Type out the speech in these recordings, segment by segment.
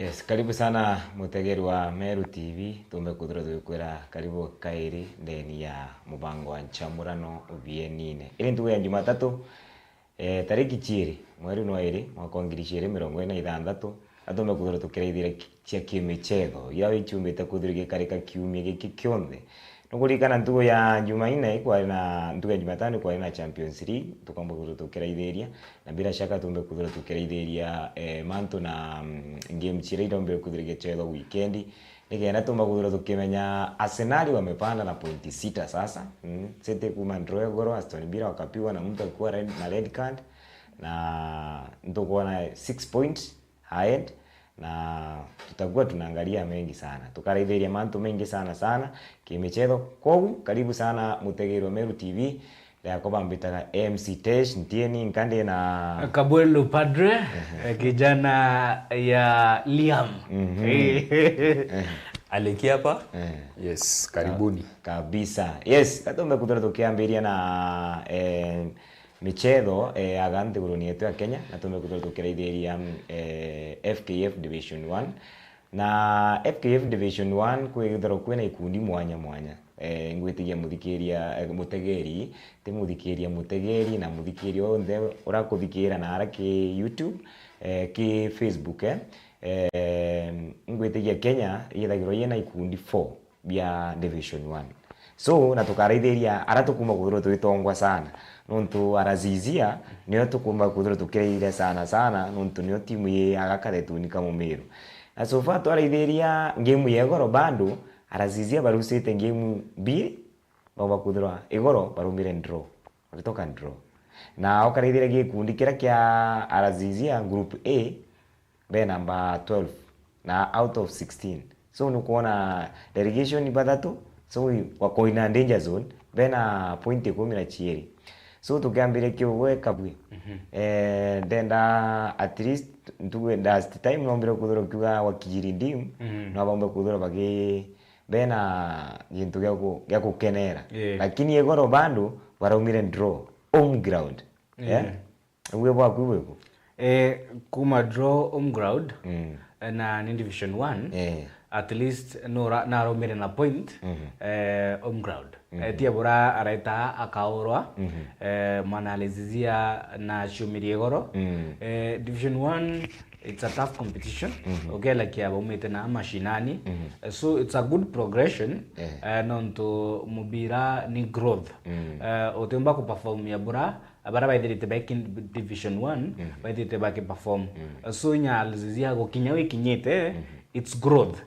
Yes, karibu sana mutegeri wa Meru TV. Tumekuthura tukwira karibu kairi ndeni ya mubango wa nchamurano ubienine. Ili ntugu ya Jumatatu tariki chiri mweri no iri mwaka wa 2026 atumekuthura tukireithira cia kimichezo ira ichumbite kuthurige karika kiumia giki kionthe. Nukurikana ntugu ya Jumaine kwa na ntugu ya Jumatano kwa na Champions League tukambuthura tukireithiria na bila shaka tumekuthura tukireithiria manto na game chire idombe kuthurige chezo weekend nigenda tumekuthura tukimenya Arsenal wamepanda na pointi 6 sasa. Sete kuma draw goro Aston Villa wakapigwa na mtu alikuwa na red card na ntuko na 6 points ahead na tutakuwa tunaangalia mengi sana tukareithiria manto mengi sana kimichezo. Kwa karibu sana mutegero Meru TV ya koba mbitaga MC Tesh Ntieni Nkande na Kabuelo Padre kijana ya Liam Aleki hapa. Yes, karibuni kabisa. Yes, katombe kutora tukiambiria na michezo agante guruni yetu ya Kenya na tumekutoa tukireithiria FKF Division 1 na FKF Division 1 kwithoro kwena ikundi mwanya ngwitigia mutegeri te muthikiri na muthikiri onthe urakuthikira na araki YouTube ki Facebook ngwitigia Kenya yithagirwo yena ikundi 4 bia Division 1. So na tukareithiria aratukuma kuthuro twitongwa sana nuntu arazizia niyo tukuma kuthuro tukireire sana nuntu niyo timu ye agakaretu ni kama Meru na so far twareithiria game yegoro bando arazizia barusite game B baba kuthura igoro barumire draw walitoka draw na okareithiria gikundi kira kia arazizia group A be number 12 na out of 16. So nukuona delegation ni badatu so wako ina danger zone bena point 10 so tukiambire kiwe kabwe ndenda at least ntuwe last time nombire kuthura kiwa wakijiri ndim na bombe kuthura bagi bena gintu gya kukenera lakini egoro bando baraumire draw home ground uwe bwa kuweko kuma draw home ground na ni Division 1 at least na romere na point home ground tia bora araita akaurwa manalizia na shumirie goro Division 1 it's a tough competition okay like ya bomete na mashinani so it's a good progression nonto mubira ni growth otemba ku perform ya bora abara baithirite back in Division 1 baithirite back perform so nyalizia go kinyawe kinyete it's growth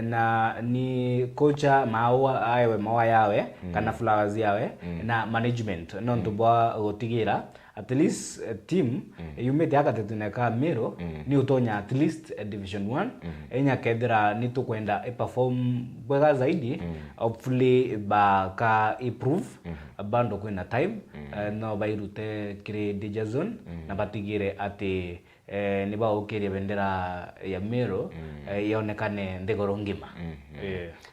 na ni kocha mawa yawe kana flowers yawe na management nonto bwa gotigira at least team yumete akatetuneka Meru ni utonya at least Division 1 enya kedra ni tukwenda perform bwega zaidi hopefully baka improve bando kwena time no bairute kire danger zone na batigire ati ni ba ukiria bendera ya Meru yaonekane ndegoro ngima.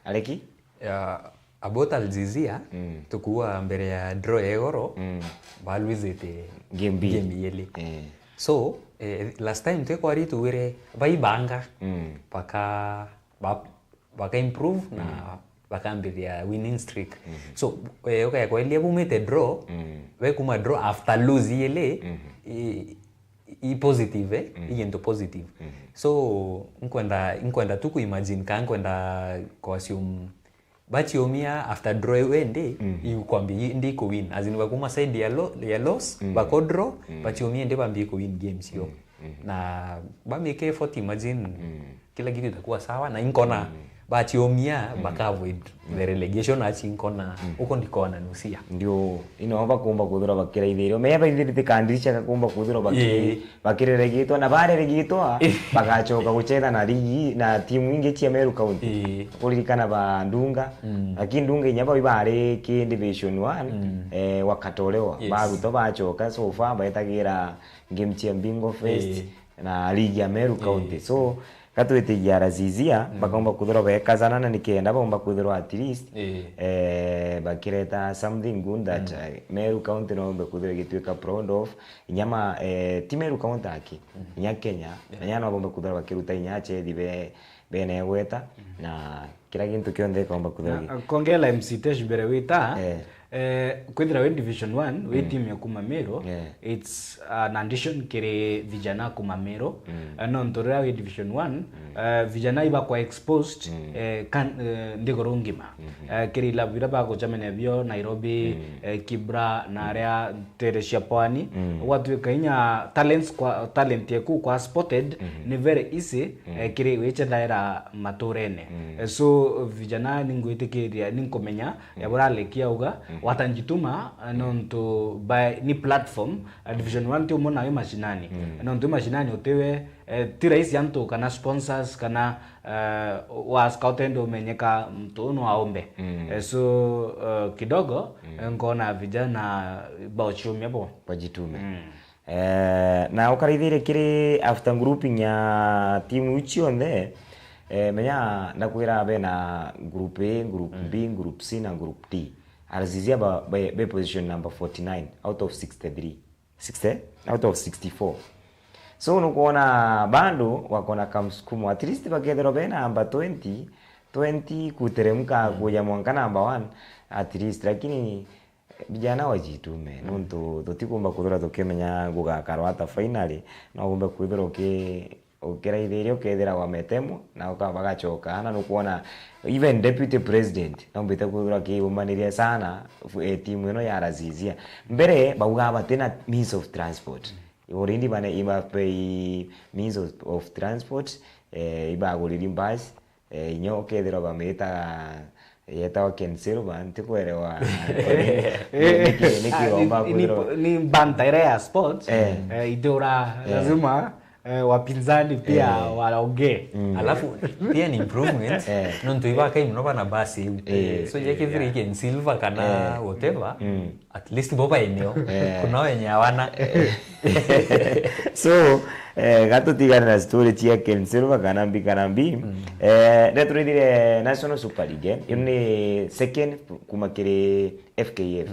Aleki about Alzizia tukuwa mbere ya draw egoro balwizete game yele so last time tekwari tuwire baibanga baka improve na baka ambiria winning streak so okay kwa ile bumete draw we kuma draw after lose yele i positive into positive so nkwenda tuku imagine ka nkwenda kwa assume but yomia after draw wende ikwambi ndiko win as in wakuma side ya loss bako draw but yomia ndeba mbiko win games yo na bameke effort imagine kila kitu itakuwa sawa na inkona but yomia baka avoid the relegation achi inkona uko ndikona nusia ndio inoba kumba kuthura bakireithirio meba ithirite kandirisha kakumba kuthura bakireregitwa na bareregitwa bagachoka guchetha na ligi na timu ingi cia Meru County kuririkana ba Ndunga lakini Ndunga inyaba ibare ki Division 1 wakatolewa baruto bachoka so far baetagira game cia Bingo Fest na ligi ya Meru County so katwitigia Razizia bakaomba kuthora bekazana na nikenda baomba kuthora at least bakireta something good that Meru County no ombe kuthora gituika proud of inyama ti Meru County aki inya Kenya nyana bomba kuthora bakiruta inyache dibe bene gweta na kila kintu kionde kaomba kuthora kongela MC Tesh bere wita kwithira we division 1 we team ya kuma Meru it's an addition kire vijana kuma Meru no ntorera we division 1 vijana iba kwa exposed ndigoro ngima kire la vira ba gochamene bio Nairobi Kibra na area Teresia Pwani watu kainya talent yeku kwa spotted ni very easy kire weche daira maturene so vijana ninguitekeria ninkomenya yabura lekia uga watanjituma nonto by ni platform division 1 tu mona yo mashinani nonto mashinani otewe tira isi anto kana sponsors kana wa scoutendo menyeka mtu no aombe so kidogo ngona vijana bauchumi hapo wajitume na ukarithire kiri after grouping ya timu uchionde menya nakwira bena group A group B group C na group D Razizia by position number 49 out of 63 out of 64 so unakuona bando wakona kamsukumo at least bakethero bena number 20 kuteremka kuja mwanka number 1 at least lakini vijana wajitume nuntu tutikumba kuthora tukimenya gugakarwata finally no gumbe kwithira ukiraithirio kethira wa metemo na ukabagachoka na nukuona even deputy president nombite kuthura kiumanirie sana timu ino ya Razizia mbere bauga batena means of transport already bane ima pay means of transport ibaguriri bus inyo kethira bameta yeta wakensero bantu kuelewa ni bantaira ya sports idora lazima wapinzani pia waongee alafu pia ni improvement nonto ibaka imnova na basi so yake vile ke silver kana whatever at least boba eneo kuna wenye hawana so gato tigana na story tia Ken Silva kana mbi retro dire National Super League ni second kumakire FKF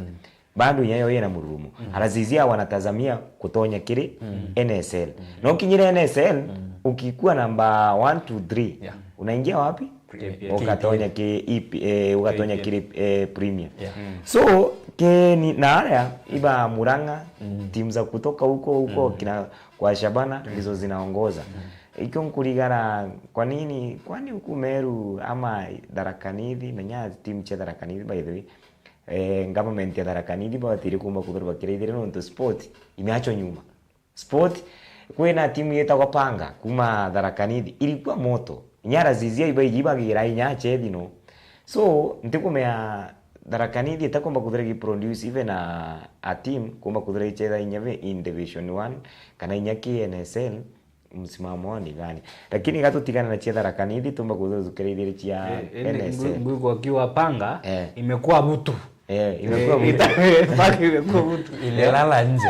bado nyayo yena murumu Razizia wanatazamia kutonya kile NSL na ukinyire NSL ukikuwa namba 1 2 3 unaingia wapi ukatonya ukatonya kile premier so ke ni naaya iba Muranga timu za kutoka huko kina kwa Shabana ndizo zinaongoza iko nkuligara kwani huku Meru ama Tharaka-Nithi menya timu cha Tharaka-Nithi by the way government ya Tharaka-Nithi batiri kumba kuthora bakirithire no sport imeacho nyuma sport kwena timu yeta kwa panga kuma Tharaka-Nithi ilikuwa moto Razizia ibagira inyache thino so ndikumea Tharaka-Nithi itakomba kuthora produce even a team kumba kuthora icheza inyave in division 1 kana inyaki NSL msimamo ni gani lakini gato tigana na Tharaka-Nithi tumba kuthora zukirithire chia NSL nguko kiwa panga imekuwa butu imekuwa butu ililala nje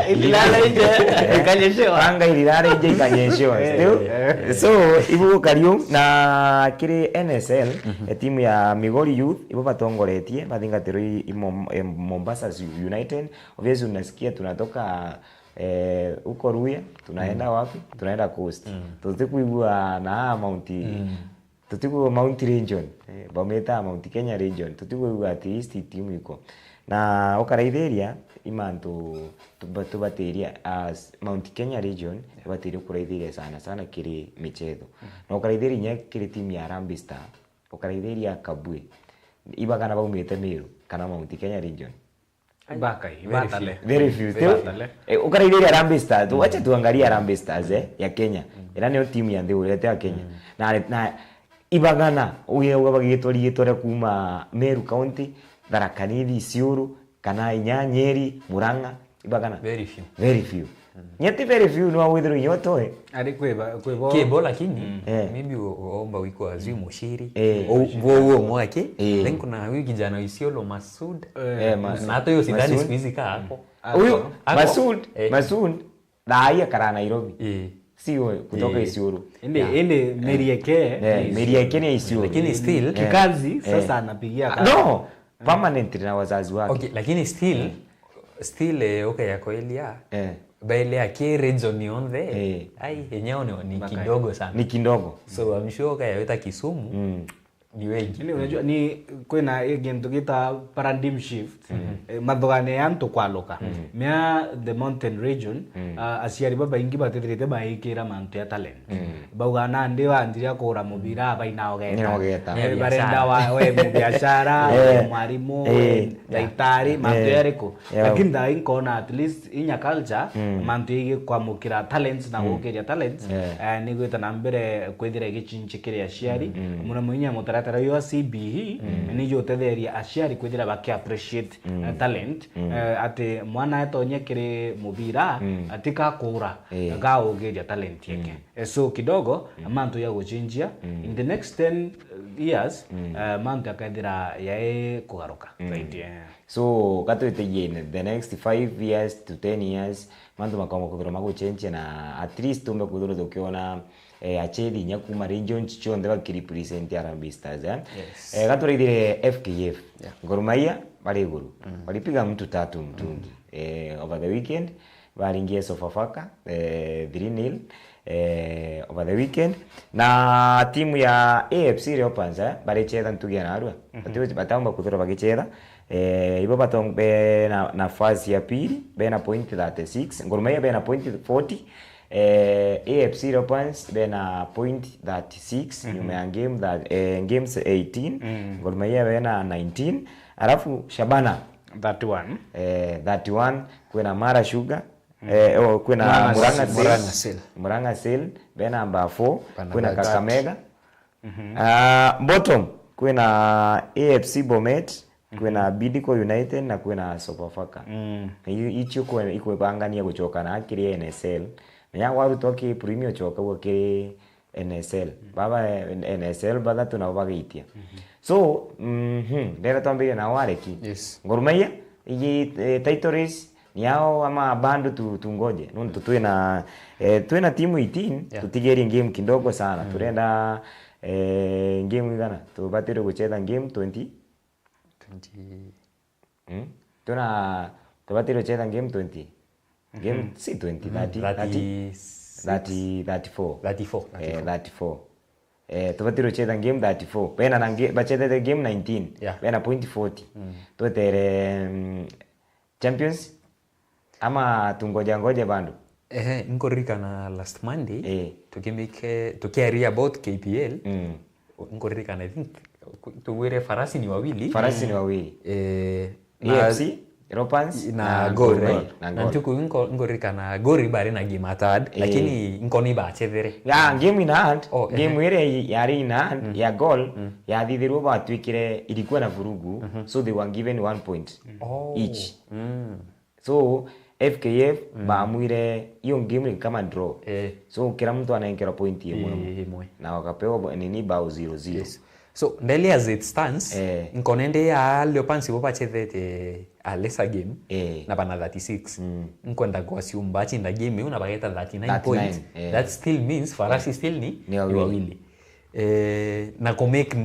ikanyeshewa panga ililala nje ikanyeshewa so ibu kariu na kiri NSL timu ya Migori Youth ibo batongoretie bathingatiro Mombasa United obviously unasikia tunatoka uko Ruya tunaenda wapi tunaenda Coast tutikuigua na Mount Mount region bameta Mount Kenya region tutikuigua at least timu iko na ukaraithiria imantu tubatiria as Mount Kenya region batiria kuraithiria sana kiri michezo na ukaraithiria nya kiri timu ya Harambee Star ukaraithiria Kabwe iba kana baumete Meru kana Mount Kenya region very few ukaraithiria Harambee Stars acha tuangalie Harambee Stars ya Kenya ila ni timu ya ndeu ya Kenya na ibagana uye bagitore kuma Meru County Tharaka-Nithi Isiolo kana Nyeri Muranga ibagana very few nyati very few no withero yotoe ari kweba kebo lakini maybe omba wiko azu Mushiri wo mwake then kuna huyu kijana Isiolo Masud na hata hiyo sidani siku hizi kaa hapo huyu Masud na haya kara Nairobi sio kutoka Isiolo. Ende Merieke. Merieke ni Isiolo. Lakini still kikazi sasa anapigia kazi. No, permanently na wazazi wake. Okay, lakini still okay yako Elia. Baile yake region yonde. Ai yenyewe ni kidogo sana. Ni kidogo. So I'm sure okay yaweta Kisumu. Ni wengi. Ni unajua ni kwena again tukita paradigm shift. Madhogane yanto kwaloka. Mea the mountain region asiari baba ingi batetrete baikira mantu ya talent. Baugana ndewa andiria kora mubira baina ogeta. Barenda wa we mubiashara, mwalimu, daktari, mantu yariko. Lakini da inkona at least inya culture mantu ige kwa mukira talents na gukiria talents ni gwita na mbere kwithira gichinchikire aciari muna muinya mutaratara yo CBE ni yo tetheria aciari kwithira baki appreciate talent ati mwana etonye kire mubira atika kura ga ugeria talent yake so kidogo mantu ya guchinjia in the next 10 years mantu akaithira yae kugaruka right so katwite yene the next 5 years to 10 years mantu makamo kuthura maguchenjia na at least tumbe kuthura tukiona achedi nyakuma region chonde bakiripresent Harambee Stars gaturaithire FKF Gor Mahia bari guru balipiga mtu 3 mtungi over the weekend baringie Sofapaka 3-0 over the weekend na timu ya AFC Leopards balicheza ntugia na Arua batamba kuthura bagicheza ibo batombe na nafasi ya pili bena point 36 Gor Mahia bena point 40 AFC Leopards bena point 36 nyuma ya game that games 18 Gor Mahia bena 19 alafu Shabana 31 kuna Mara Sugar kuna Murang'a Seal bena number 4 kuna Kakamega bottom kuna AFC Bomet kuna Bidco United na kuna Sofapaka hicho kwa iko bangania kuchoka na akiri NSL ya waru toki premium choka woke NSL baba NSL bada tunabagitia so ndera tambire na wareki Gor Mahia iyi title race ni hao ama bando tungoje nuntu tuena timu 18 tutigeri game kidogo sana turenda game gana tubatire kucheza game 20 tubatire kucheza game 20 game si 20 34 tubatiro cheza game 34 bena na bachete game 19 bena point 40 tutere champions ama tungoje bando ngorikana last Monday tukiaria about KPL ngorikana I think tuwere farasi ni wawili AFC Leopards na Gor na ntuku ngorikana Gor bari na game third lakini nkoni bachethere game in hand game ile yari in hand ya goal ya thithirwo batwikire ilikuwa na vurugu so they were given 1 point each so FKF baamwire hiyo game kama draw so kila mtu anaingia point imwe na wakapewa nini bao 0-0 so ndeli as it stands nkonende ya Leopards bo bachethete a lesser game na bana 36 nkwenda kwa siumba chinda game una bageta 39 points that still means farasi still ni wawili na komake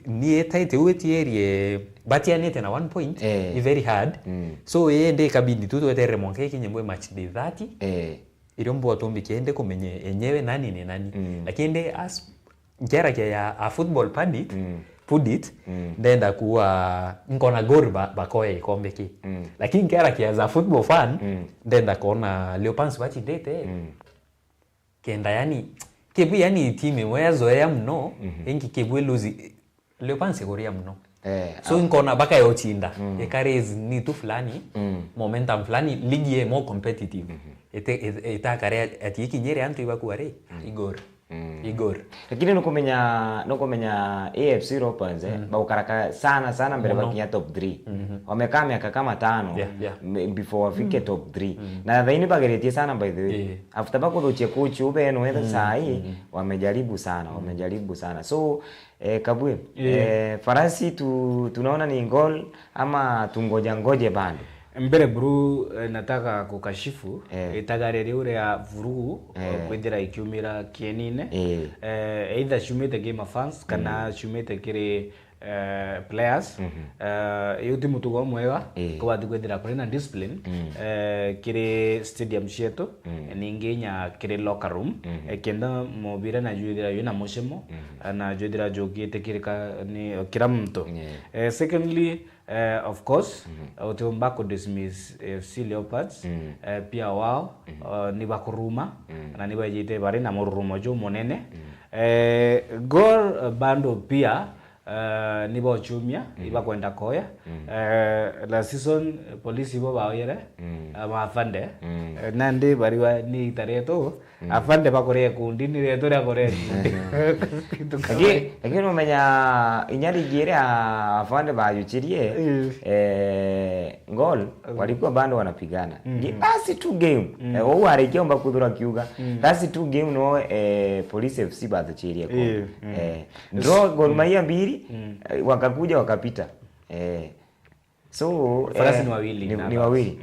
ni etaite wetierie batianete na 1 point is very hard so ende kabindi tutoetere monke kinyemwe match day 30 irombo atombi kiende kumenye enyewe nani ni nani lakini as ngera ya a football pundit ndenda kuwa nkona Gor bakoe ikombe ki lakini ngera kia za football fan ndenda kuona Leopards bachi dete kenda yani kebu yani timu wezoea mno enki kebu luzi Leopards goria mno so nkona baka yochinda ekarez ni tu fulani momentum fulani ligi ye more competitive ita kare ati kinyere antu ibakuare Igor lakini nukomenya AFC Leopards baukaraka sana mbere bakinya top 3 wamekaa miaka kama 5 before wafike top 3 na dhaini bageretie sana by the way after bako doche coach ube no whether sai wamejaribu sana so kabwe farasi tunaona ni goal ama tungoje bando mbere buru nataka kukashifu itagareri uria vurugu kwithira ikiumira kienine either shumite game fans kana shumite kiri players yuti mutugo mwega kwa kwithira kuri na discipline kiri stadium cietu ninginya kiri locker room kenda mobira na juithira yuna mushemo na juithira jogite kirika ni kila mtu secondly of course utumba ku dismiss FC Leopards pia wao ni bakuruma na ni bajite bari na mururumo jo monene Gor bando pia ni bochumia iba kwenda koya la season police bo baoyere amafande nande bariwa ni tareto afande bakore kundi ni reto ya kore lakini umenya inyari gire afande bajuchirie goal walikuwa bando wanapigana basi tu game wao arekiomba kudhura kiuga basi tu game no police FC bajuchirie kwa draw Gor Mahia mbili wakakuja wakapita so farasi ni wawili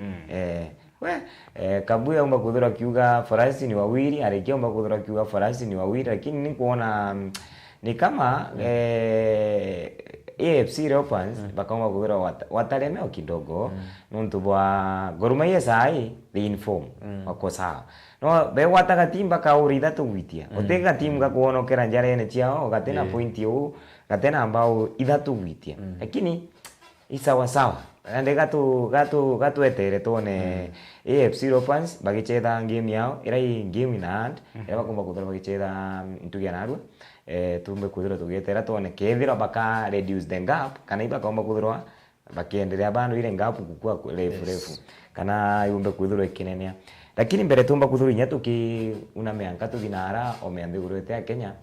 Kabuya omba kudhura kiuga farasi ni wawili arekiomba kudhura kiuga farasi ni wawili lakini ni kuona ni kama AFC Leopards bakaomba kudhura watalemeo kidogo nuntu bwa Gor Mahia sai the inform wako sawa no be wataka timba ka urida tugwitia oteka timga kuonokera njara ene chiao gatena point yo gatena ambao ithatu gwitia lakini isawa sawa ande gatu etere tone AFC Leopards bagichetha game yao ira game in hand ira bakomba kuthora bagichetha ntugia narua tumbe kuthora tugetera tone kethira baka reduce the gap kana iba komba kuthora bakiendelea bando ile gap kukua refu kana yumbe kuthora ikinenea lakini mbere tumba kuthora nya tuki una meanka tuginara omeambe gurete ya Kenya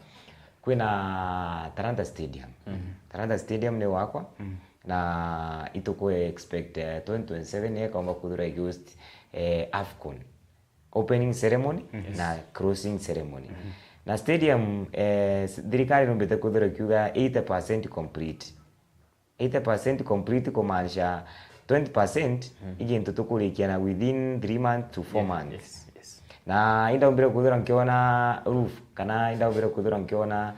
kwina Talanta Stadium Talanta Stadium ni wakwa na ituko expect 2027 ye kama kudura August AFCON opening ceremony na crossing ceremony na stadium dirikali nombete kudura kiuga 80% complete kumaanisha 20% igintu tukulikiana within 3 months to 4 months na inda umbira kudura nkiona roof kana inda umbira kudura nkiona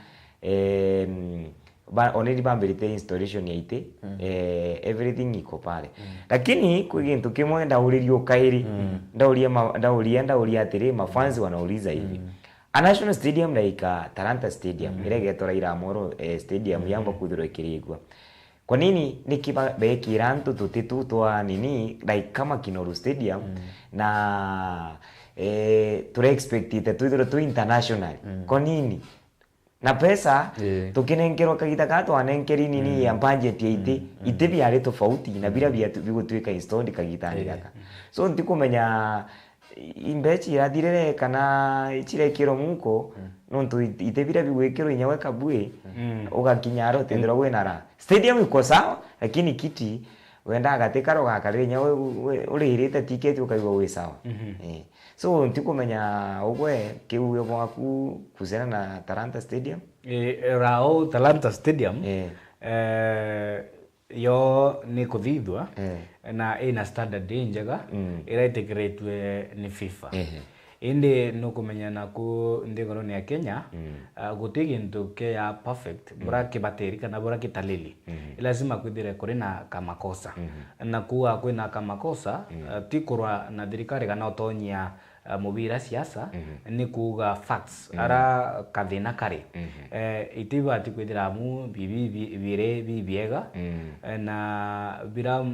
already bambirite installation yaite everything iko pale lakini kugintu kimwe ndauririo kairi ndauria atiri mafans wanauliza hivi a national stadium like Talanta Stadium ile getora ira Moro stadium yamba kudhuro kirigwa kwa nini nikiba bekira ntu tutitu twa nini like kama Kinoru Stadium na ture expectite tu international kwa nini na pesa tukinengerwa kagita gato anenkeri nini ya budget yaite ite byare tofauti na bila bigutwika installed kagita ndaka so ndikumenya imbechi yadirere kana ichire kiro muko nontu ite bila bigwekero inyawe kabue ugakinyaro tendera wenara stadium iko sawa lakini kiti wenda gatekaro gakarire nyawe urihirite ticket ukaiwa we sawa so ndikumenya ogwe kiuyo mwaku kuzena na Talanta Stadium rao Talanta Stadium yo ni kuthithwa na ina standard njega iraitegeretwe ni FIFA indi nukumenya naku ndigoro ni ya Kenya gutigi ntuke ya perfect bora kibateri kana bora kitalili lazima kwithire kuri na kamakosa na kuwa kwina kamakosa tikurwa na thirikari kana otonyia mubira siasa ni kuga facts ara kathina kari itiba tikwithira mu bire bibiega na bira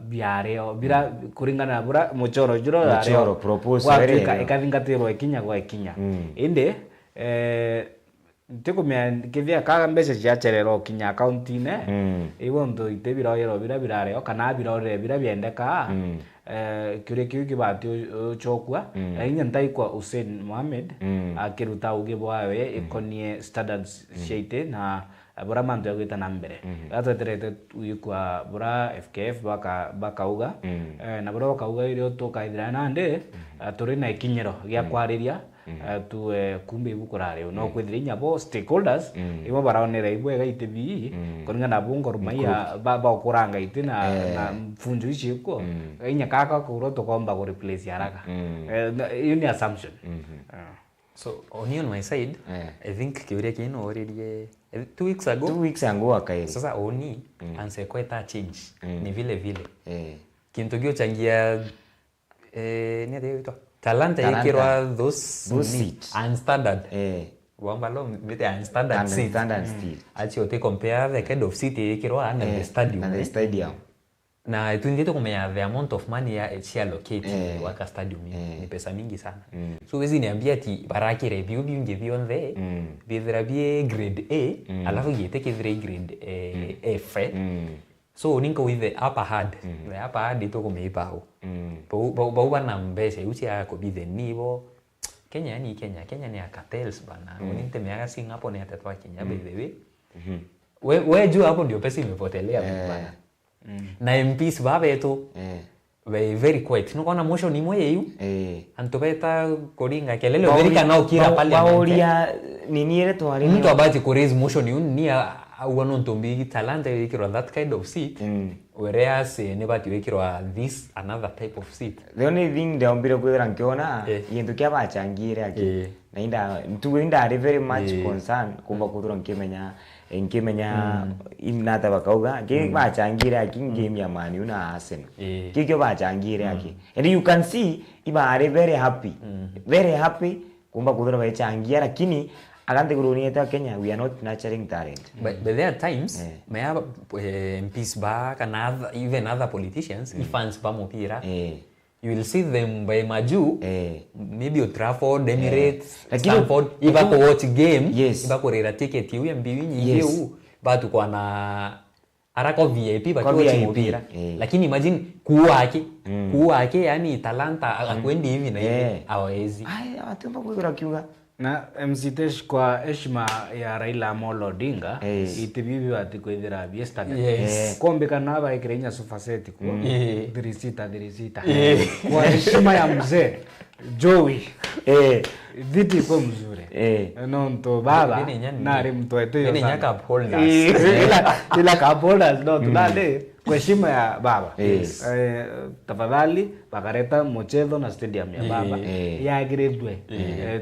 biareo bira kuringana bura muchoro proposal ikathingatirwo ikinya gwa ikinya inde tikumya kithia kaga mbeca ciachererwo kinya account-ine ibo ndo itebirorero birareo kana birorere biendeka kire kiu kibati chokwa inya ntaikwa Hussein Mohamed akiruta uge bwawe ikonie standards sheite na bura mantu ya gwita na mbere atweterete kwa bura FKF bakauga na bura bakauga irio tukaithira nande turi na ikinyero gya kwariria tu kumbe ibukurare no kwithira inyabo stakeholders ibo baraonera ibwega itebi kuringana bungo rumaiya ba kuranga itina na funjo ichiko inya kaka kuro tukomba ku replace haraka hiyo ni assumption. So on my side, I think kiuria kino oririe 2 weeks ago. 2 weeks ago akairi. Sasa oni anse kweta change. Ni vile vile. Kintu gyo changia ni adeyo talanta yekirwa those seats unstandard. Wambalo mete unstandard seat. Achi ote compare the kind of seat yekirwa and the stadium. And the stadium. Na tuindito kumenya the amount of money ya allocate waka stadium ni pesa mingi sana. So wezi niambia ati baraki review bingi bionde bithira bie grade A alafu yeteke grade F. So ninka with the upper hand. The upper hand ito kumeipao. Bau bana mbese uchi yako be the nivo. Kenya ni cartels bana. Uninte meaga Singapore ni atatwa Kenya by the way. We juu hapo ndio pesa imepotelea bana. Na MPs babeto very quiet no kona motion imwe yeyu antobeta koringa kelele America nao kira parliament baoria nini ile twali mtu abati ku raise motion yun ni awano ntombi talanta yekirwa that kind of seat whereas ne bati yekirwa this another type of seat. The only thing they ombire kwera nkiona yintu kya bachangire aki na inda mtu inda very much concern kumba kuthura nkimenya imnata bakauga ke bachangire aki game ya Man U na Arsenal kikyo bachangire aki and you can see iba are very happy kumba kuthura bachangia lakini agante kurunieta Kenya we are not nurturing talent but there are times may have MPs back and even other politicians fans ba mupira you will see them by maju maybe Old Trafford, Emirates, Stamford iba ko watch game iba ko rera ticket yu mbiwinyi yeu batu kwa na arako VIP ba kwa mpira lakini imagine kuwake yani talanta akwendi hivi na hivi hawezi atemba kuthura kiuga na MCTesh kwa heshima ya Raila Amolo Odinga itibibi ati kwithira bie standard kombe kana ba ikirenya sufaseti kwa dirisita kwa heshima ya mzee Joey viti kwa mzuri no nto baba nari mtu wetu yo sana nyaka upholders ila upholders no tunale kwa heshima ya baba tafadhali bakareta mochedo na stadium ya baba ya grade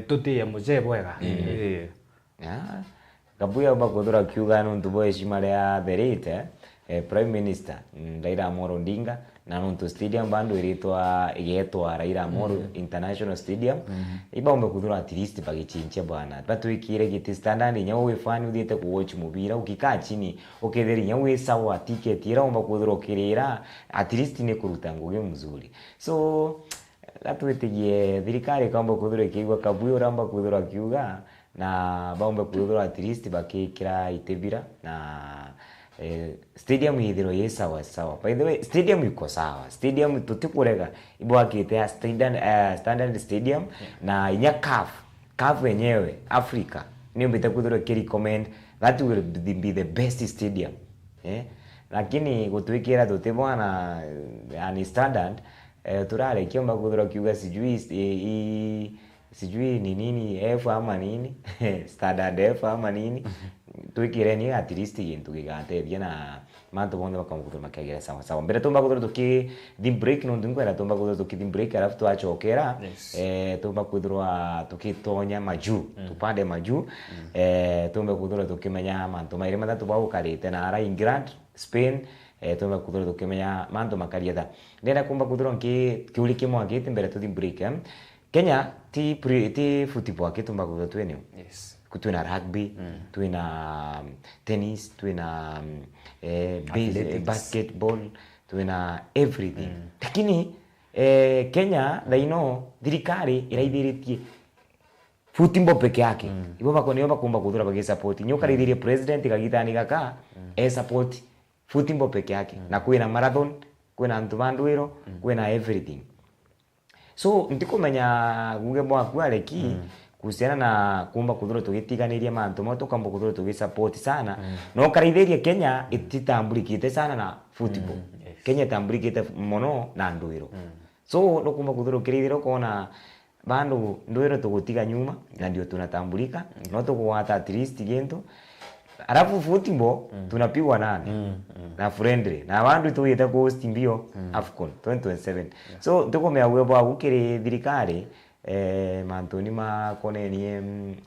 tuti ya moche bwega kabuya bakuthura kiuga no ntubo heshima ya berite Prime Minister Raila Amolo Odinga na nuntu stadium bando igetwa Raila Amolo International Stadium iba umekuthura at least bagichinche bwana batwikire giti standard nyawo we fan uthite ku watch mubira ukikaa chini uketheri nyawo we sawa ticket ira umekuthura kirira at least ni kuruta ngugi mzuri so gatwitigie thirikari kamba kuthura kigwa kabuyo ramba kuthura kiuga na baumbe kuthura at least bakikira itebira na stadium hithiro ye sawa by the way stadium iko sawa stadium tutikurega ibwakite ya standard stadium na inya CAF wenyewe Africa ni mbita kuthura recommend that will be the best stadium lakini gutwikira tutibwana yani standard turare kiomba kuthura kiuga sijui ni nini F ama nini standard F ama nini twikire ni at least gintu gigateithia na mantu bonde bakamukuthura makiagera sawa mbere tumba kuthura tuki dim break no ndingwera tumba kuthura tuki dim break alafu twachokera tumba kuthura tukitonya maju tupande maju tumba kuthura tukimenya mantu maire matatu bau karite na ara England Spain tumba kuthura tukimenya mantu makarieta ndenda kumba kuthura kiuli kimwe agite mbere tu dim break Kenya ti football kitumba kuthura twenio kutuna rugby tuina tennis tuina basketball tuina everything lakini Kenya daino thirikari iraithiritie football peke yake ibo bakonio bakumba kuthura bagi support nyoka rithirie president kagitani gaka support football peke yake na kuina marathon kuina ntubanduiro kuina everything so ndikumenya guge bwa kwaleki kuhusiana na kumba kuthuro tugitiganiria mantu mo tukamba kuthuro tugisupport sana no karaithiria Kenya ititambulikite sana na football Kenya tambulikite mono na ndwiro so no kumba kuthuro kirithiro kona bandu ndwiro tugutiga nyuma na ndio tunatambulika no tukuwata at least gintu alafu football tunapigwa nane na friendly na bandu tuyita host mbio AFCON 2027 so tukomea bwa gukiri thirikari mantoni makonenie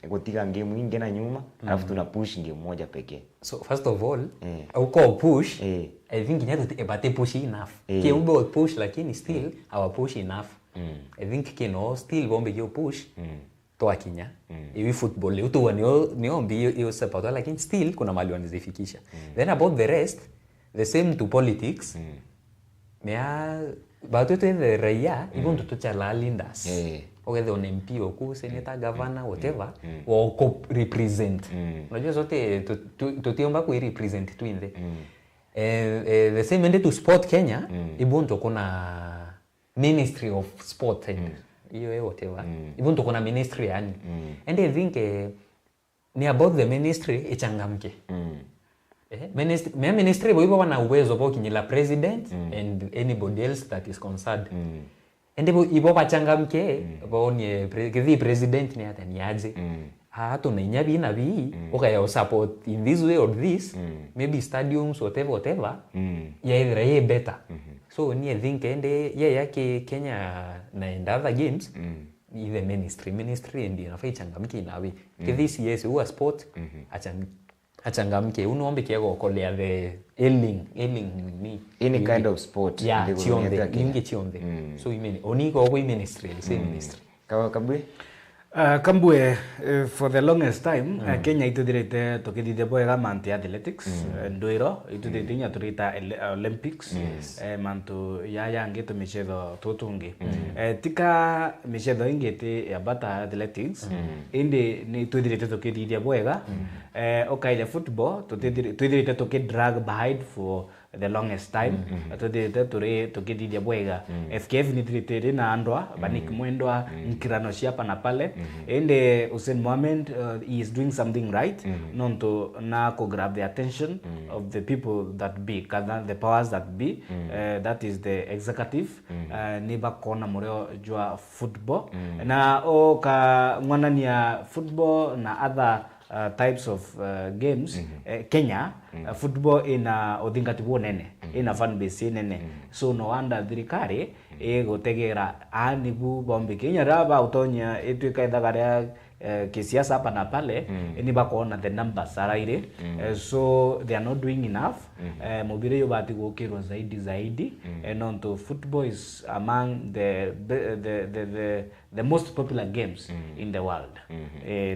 gutiga game ingi na nyuma alafu tuna push game moja pekee. So first of all uko push I think nyatu ebate push enough ke umbo push lakini still our push enough I think kino still bombe yo push to akinya hivi football leo tu ni ombi hiyo support lakini still kuna mali wanazifikisha then about the rest the same to politics mea batu te raia ibon to chala lindas okay the MP oku senator governor whatever wako represent unajua zote tutiomba ku represent twinde the same ende to sport Kenya ibon to kuna ministry of sport hiyo whatever ibon to kuna ministry yani and I think ni about the ministry ichangamke ministry boibo wana uwezo bo kinyila president and anybody else that is concerned ende ibo bachangamke bo ni president ni hata ni aje hato na nyabi na bi okay support in this way or this maybe stadiums whatever ya either better so ni I think ende yake Kenya na in other games the ministry ndio inafaa ichangamke nawe this yes huwa sport achangamke unombe kiego kolea the ailing ni any kind of sport inge chionde so imeni oniko kwa ministry same ministry kabwe Kambue for the longest time Kenya itudirite tukithithia bwega manti athletics ndwiro itudirite nya turita Olympics mantu yangi tumichetho tutungi tika michetho ingiti ya bata athletics indi ni tudirite tukithithia bwega okaile football tudirite tukidrag behind for the longest time tudirite tukithithia bwega FKF ni tudirite na andwa banik mwendwa nkirano ciapa na pale and Hussein Mohamed he is doing something right not to na ko grab the attention of the people that be the powers that be that is the executive ni bakona mureo jwa football na o ka ngwanania football na other types of games Kenya football ina odingatibo nene ina fan base nene so no wonder thirikari gotegera anibu bombe Kenya raba utonya etwika idagaria kisiasa hapa na pale ni bakona the numbers araire so they are not doing enough mobile yo bati gukirwa zaidi and to football is among the most popular games in the world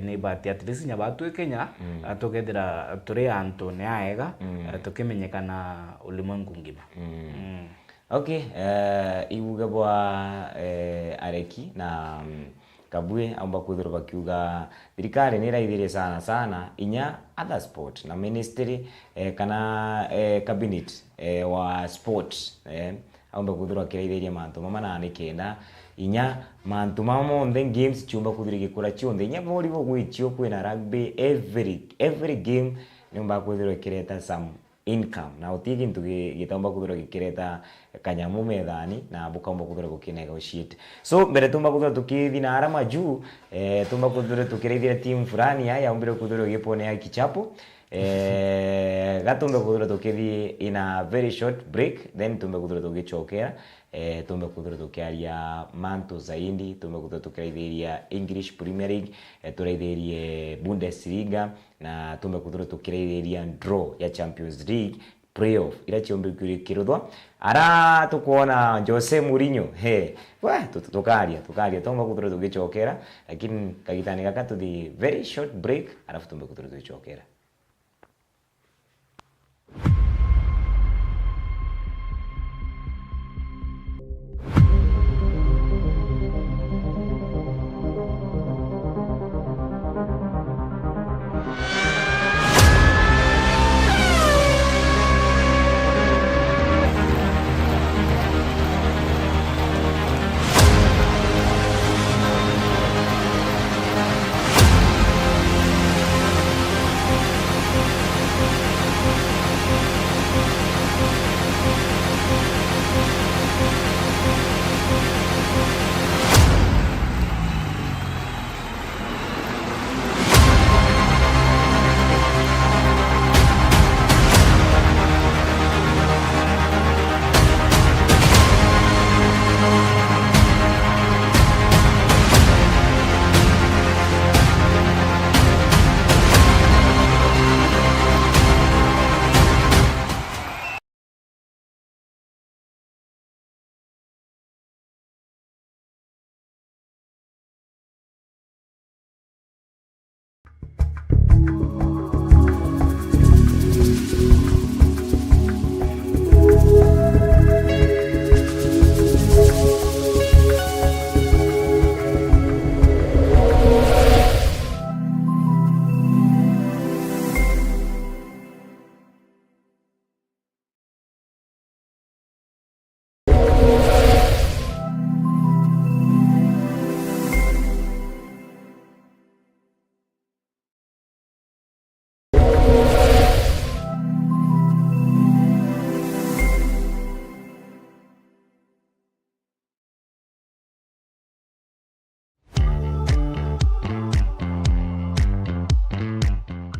ni bati at least nya batu Kenya atogethera turi anto ne aega tukimenyekana ulimwengu ngima okay ibuga bwa areki na Kabwe amba kuthura bakiuga thirikari ni raithirie sana inya other sport na ministry kana cabinet wa sport amba kuthura kiraithirie mantu mama na nikenda inya mantu mamo then games chumba kuthira gikura chionde inya bori bo gwichio kwina rugby every game nimba kuthira kireta some income na utigi ntu gitomba kuthira gikireta kanyamu methani na bukambo kuthira gukinegotiate so mbere tumba kuthira tukithi na arama juu tumba kuthira tukirithia team fulani ya umbire kuthira gipone kichapo gatumbe kuthira tukithi in a very short break then tumbe kuthira tugichokera tumbe kuthira tukiaria manto zaidi tumbe kuthira tukiraithiria English Premier League turaithirie Bundesliga na tumbe kuthira tukiraithiria draw ya Champions League playoff ila chiombe kirudwa ara tukuona Jose Mourinho tukaria tumbe kuthira tugichokera lakini kagitani gakatu the very short break alafu tumbe kuthira tugichokera.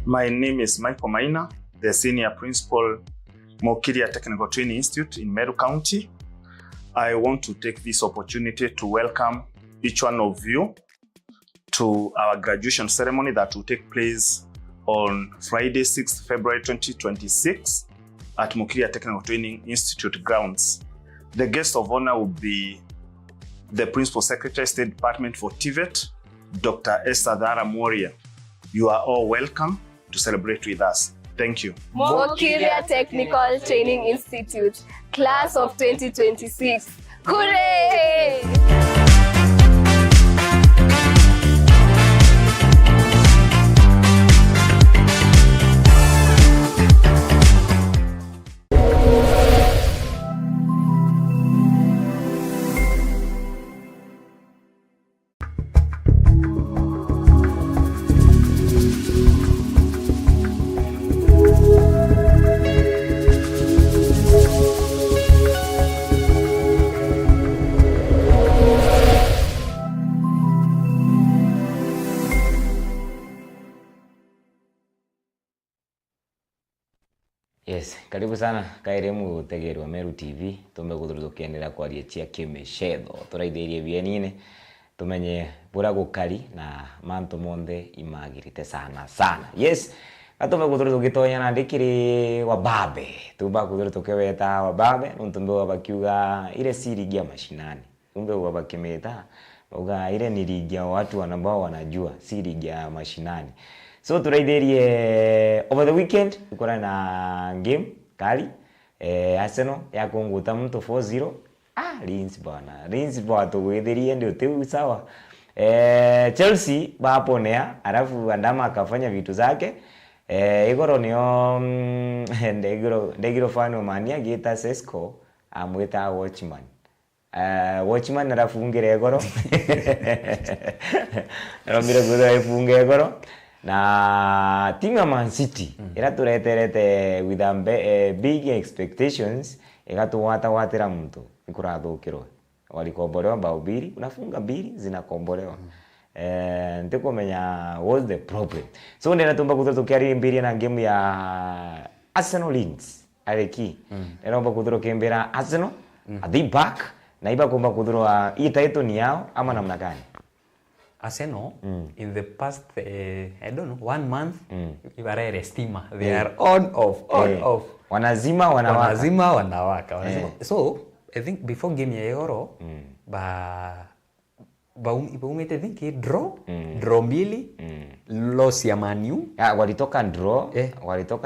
My name is Michael Maina, the Senior Principal, Mokiria Technical Training Institute in Meru County. I want to take this opportunity to welcome each one of you to our graduation ceremony that will take place on Friday, 6th February 2026 at Mokiria Technical Training Institute grounds. The guest of honor will be the Principal Secretary, State Department for TVET, Dr. Esther Dhara Moria. You are all welcome to celebrate with us. Thank you. Mokiria Technical Training Institute, class of 2026. Hooray! Yes, karibu sana kaire mutegeri wa Meru TV. Tumeguthuruka tukiendelea kwaria cia kimichetho turaithĩrie bienine tumenye bura gukari na mantu monthe imagirite sana. Yes, atumeguthuruka tukitonya na ndikiri wababe tumeguthuruka tukeweta wababe nuntumbe wabakiuga ile si ligi ya mashinani tumbe wabakimeta uga ile ni ligi ya watu ambao wanajua si ligi ya mashinani. So turaithĩrie over the weekend tukora na game kali Arsenal ya kunguta mtu 4-0. Leeds bana. Leeds bwana tugwithirie ndio tiu sawa. Chelsea baponea alafu Andama akafanya vitu zake. Igoro nio ndegiro fano mania gita Sesco amwita Watchman. Watchman arafungira Igoro. Ramira guda ifunge Igoro. Na timu ya Man City ira tureterete with big expectations igatuwatira mtu ikurathukirwa walikombolewa bao mbili unafunga mbili zinakombolewa ndikumenya what's the problem. So ndena tumba kutukiari mbili na game ya Arsenal Leeds aleki ndomba kutukimbira Arsenal at the back na iba kumba kudurwa itaito ni yao ama namna gani? Arsenal, in the past, I don't know, 1 month, ibarere stima. They are on off. Wanazima, wanawaka. So, I think before game ya Euro, umete I think draw mbili, loss ya Man U. Walitoka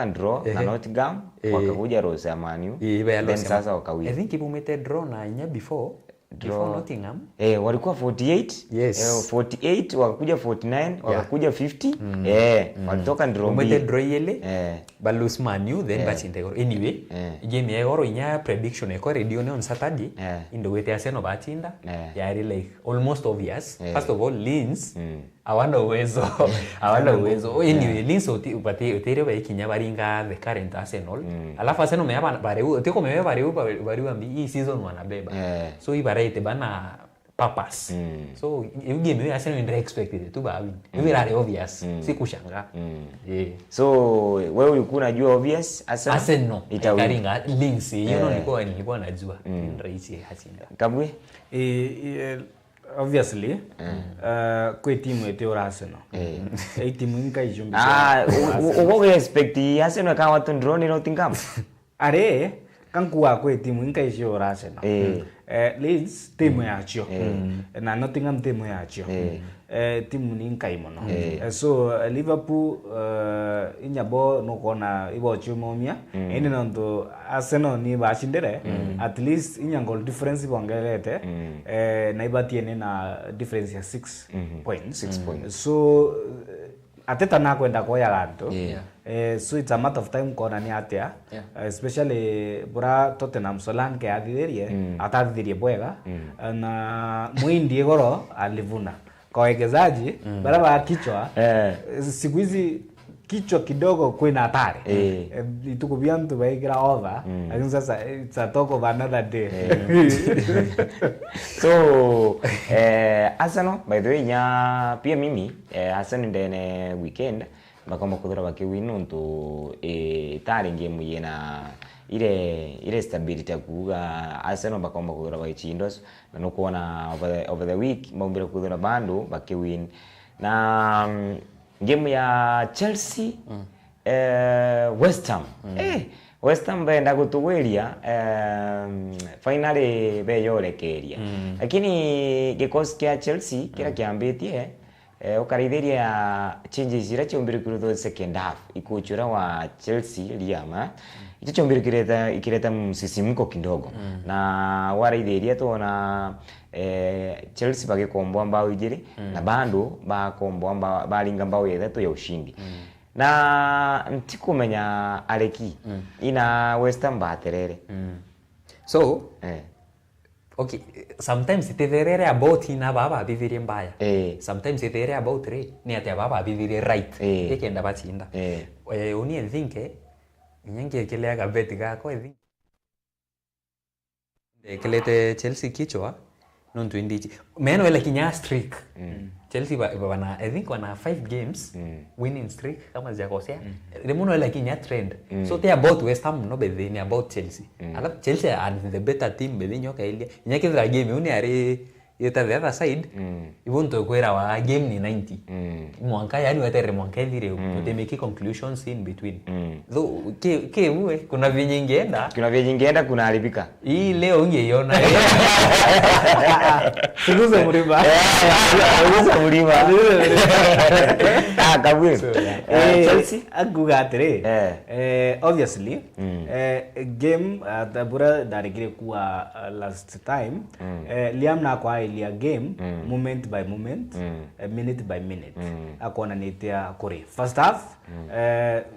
draw na Nottingham, wakakuja loss ya Man U. Then sasa wakawin. I think umete draw na nya before Nottingham. Walikuwa 48. Yes. 48 wakakuja 49, wakakuja 50. Walitoka draw mbili. Umete draw yele. But lose Man U then but in the anyway. Game ya Euro inya prediction eko radio on Saturday. In the way they Arsenal batinda. Yeah, like almost obvious. First of all, Leeds hawana uwezo. Anyway, Leeds utere ba ikinya baringa the current Arsenal. Alafu Arsenal meaba bareu, teko meaba bareu ambi hii season wanabeba. So ibarete bana purpose. So hiyo game ya Arsenal ndio expected tu ba win. Hiyo very obvious. Si kushanga. So wewe ulikuwa unajua obvious Arsenal itaringa Leeds. Nilikuwa najua. Ni rahisi hashinda. Kabwe? Obviously, kwa timu yetu Arsenal. Timu inka ijumbi. Uko expect Arsenal kama watu drone Nottingham. Are kankuwa kwa timu inka ijio Arsenal. Leeds timu yacho. Na Nottingham timu yacho. Timu ni inka imono. So Liverpool inyabo no kona ibo chumomia. Eni ndo Arsenal ni bashindere. At least inyangol difference bongelete. Na ibatiene na difference ya 6 points. 6 points. So ateta na kwenda kwa yaganto. So it's a matter of time kona ni atia. Especially bura Tottenham Solan ke adhirie atadhirie bwega na Muindi Igoro alivuna. Kwa wekezaji baraba kichwa siku hizi kichwa kidogo kwina hatari. Itukubia mtu baigira over. Lakini sasa it's a talk of another day. So Arsenal by the way nya pia mimi Arsenal ndene weekend bakoma kuthura bakiwin nontu tari game yena ile stability kuga Arsenal bakoma kuthura baichindos na no kuona over the week maumbira kuthura bandu bakiwin na game ya Chelsea West Ham West Ham benda kutuweria finally beyorekeria lakini kikosi kia Chelsea kira kiambitie ukarithiria changes ira chombire kurutho second half ikuchura wa Chelsea Liam icho chombire kireta msisimko kidogo na waraithiria tuona Chelsea bagikomboa mbao igiri na bando bakomboa balinga mbao yethatu ya ushindi na ntikumenya areki ina West Ham baterere so okay, sometimes ititherere about ina baba bivirie mbaya sometimes ititherere about ni ati baba bivirie right ikenda batsinda uni think nyange kilega bet gako think kelete Chelsea kichwa non to indichi meno ile kinya streak Chelsea wana I think wana 5 games winning streak kama sijakosea remuno ile kinya trend so they about West Ham no be they about Chelsea alafu Chelsea are the better team be nyoka ile nyake za game uni are yeta the other side ibunto kwera wa game ni 90 mwanka yani wetere mwanka dire they make conclusions in between though ke uwe kuna vinyingeenda kuna haribika hii leo ungeiona sikuze mlima kabwe Chelsea agugatire obviously game tabura darigire kuwa last time Liam na kwa ile game moment by moment minute by minute akona nitia kuri first half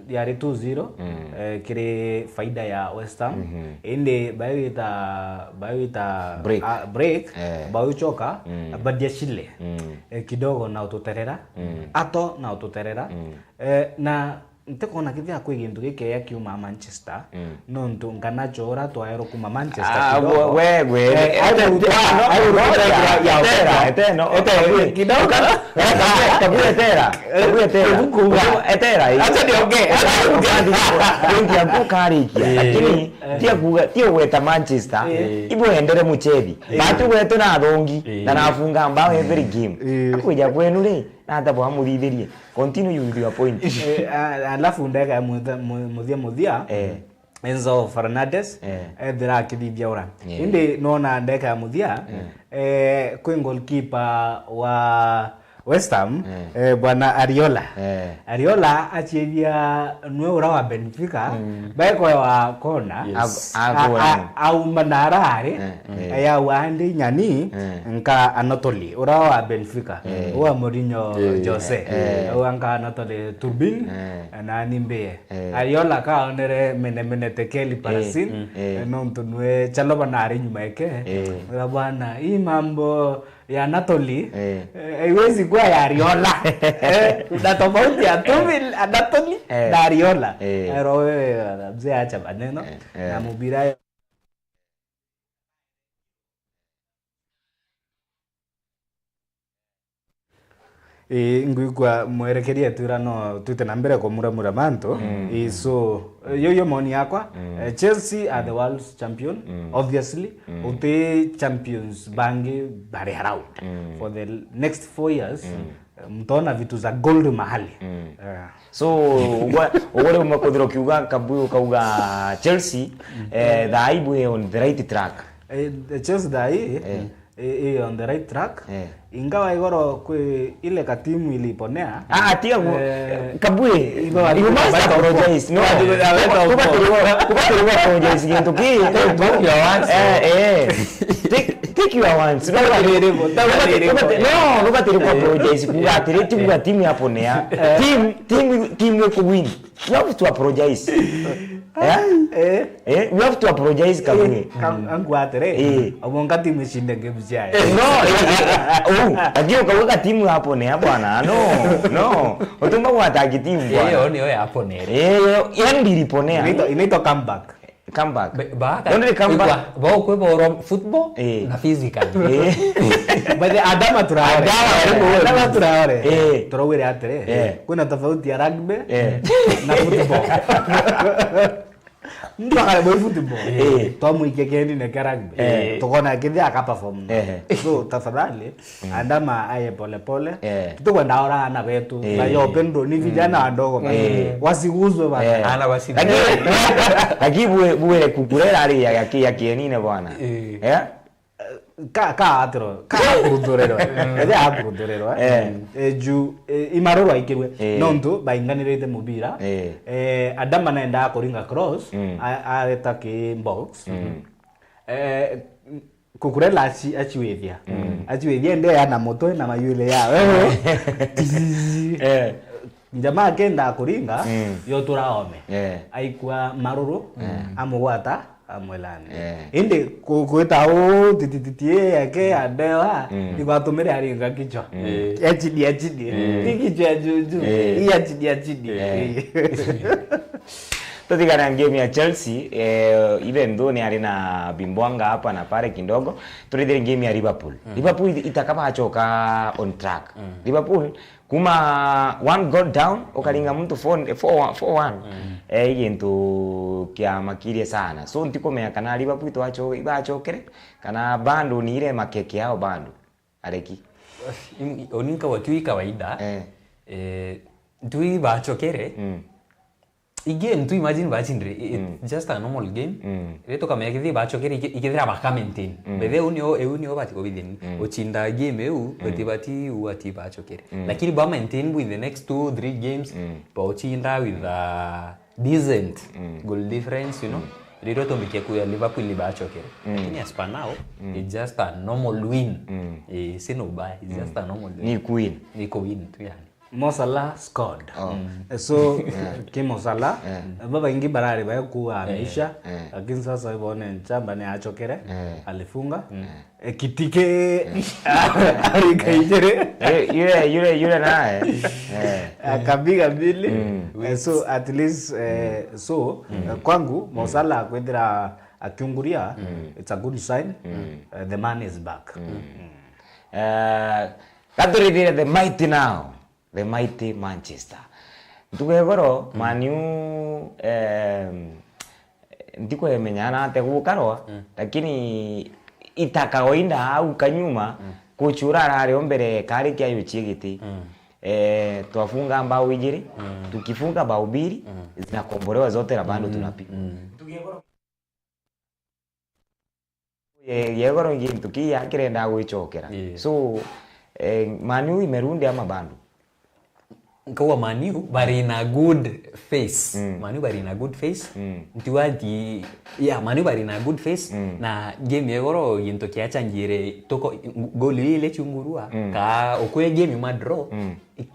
yari 2-0 kire faida ya West Ham inde bayita break bayuchoka badia shile kidogo na ututerera ato na ututerera na ntekona kithia kwigintu gike ya kiuma Manchester nontu nganachora twaero kuma Manchester kidogo wewe eteno kidogo kabule tera acha niongee ndio kukarikia lakini tia weta Manchester ibo endere muchethi batu wetu na thongi na nafunga mbao every game akuja kwenu ri na hata bwa murithirie continue with your point alafu ndeka muthia Enzo Fernandez ethira akithithia ura indi nona ndeka ya muthia kwi goalkeeper wa West Ham bwana Ariola achithia nwe ura wa Benfica baiko wa kona au manarare ya wandi nyani nka Anatoli ura wa Benfica wa Mourinho Jose nka Anatoli Turbin na nimbe Ariola ka onere mene tekeli parasin nonto nwe chalo banari nyuma yake bwana hii mambo ya Anatoli haiwezi kuwa ya Ariola na tofauti ya Turbin Anatoli na Ariola wewe mzee acha maneno na mubira ngwikwa mwerekeria tura no tute na mbere ko muramura manto so yo moni yakwa Chelsea are the world champion obviously uti champions bangi bare around for the next 4 years mtona vitu za gold mahali so ugore umakodro kiuga kabuyo kauga Chelsea the on the right track Chelsea on the right track ingawa igoro kwe ile katimu iliponea tia kabue you must apologize no kubatiriwa apologize kintu ki take your once no kubatiriwa apologize kugatire timu yaponea team ku win you have to apologize we have to apologize kabwe angu atere abonga timu ishinde game jaya Ajio kaweka timu hapo ne bwana no utumba kuataki timu bwana hiyo ni hapo ne yani niliponea inaitwa comeback come back. Baka. Don't they come back? Bao kwe boro football na physical. But Adama turaore. Turawire atire. Kuna tofauti ya rugby na football. Ndio kale boy football. Tomu ikekendi na rugby. Tukona kidhi akaperform. So tafadhali Adama aye pole pole. Tukwenda ora na wetu. Na yopendo ni vijana wadogo wasiguzwe bana. Ana wasiguzwe. Lakini buwe kukurera ali ya kienine bwana. Ka kurudorero ju imaroro aikirwe nonto bainganirite mubira Adama naenda kuringa cross areta ki box kukurela achiwethia ende yana moto na mayule ya wewe jamaa kenda kuringa yo turaome aikwa maroro amugwata amwelane inde kuita tititie yake adewa ikwatumire aringa kichwa HD kichwa juju HD Tutikana game ya Chelsea even though ni alina bimbwanga hapa na pale kidogo tulidhiri game ya Liverpool. Liverpool itakapa hachoka on track. Liverpool kuma one goal down okalinga mtu 4-1 yento kya makirie sana. So ntiko mea kana Liverpool to achokere kana bando ni ile makeke yao bando aleki oninka watui kawaida tui bachokere game tu imagine bachindre it's just a normal game reto kama yakidhi bachokere ikidhira bakamentin bebe unio bati obideni ochinda game batibati uati bachokere lakini ba maintain with the next 2-3 games ba ochinda with a decent goal difference, you know. Riroto mbike ya Liverpool bachokere lakini as per now it's just a normal win. Sino ubaya, it's just a normal win. Ni win tu yani. Mo Salah scored. So Mo Salah baba ingi barari ba kuhamisha lakini sasa ibone nchamba ni achokere alifunga kitike alikaijere yule naye akabiga mbili. So at least kwangu Mo Salah kwendera akiunguria it's a good sign. The man is back. Kadri the mighty now. The mighty Manchester. Tukegoro Manu ndiko yemenyana ate gukarwa lakini itakaoinda au kanyuma kuchurara ari ombere kari kya yuchigiti twafunga mbao ijiri tukifunga bao mbili zinakombolewa zote na bando tunapiga. Tukegoro yegoro ngin tukia kirenda guichokera. So Manu imerundi ama bando kwa Manu bari na good face. Manu bari na good face. Ntiwadi Manu bari na good face na game yegoro yinto kiacha njire toko goli ile chungurua ka okwe game ma draw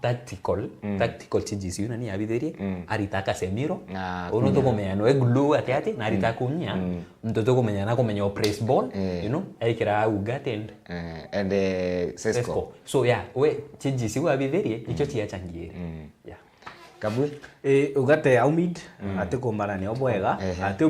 tactical changes yuna ni abideri aritaka semiro ono toko meano eglu atiati na aritaka unya mtoto ko menyana ko menyo press ball, you know, aikira ugat and Sesko. So we changes you abideri icho tiacha njire. Kabwe ugate aumid ate ko marani obwega ate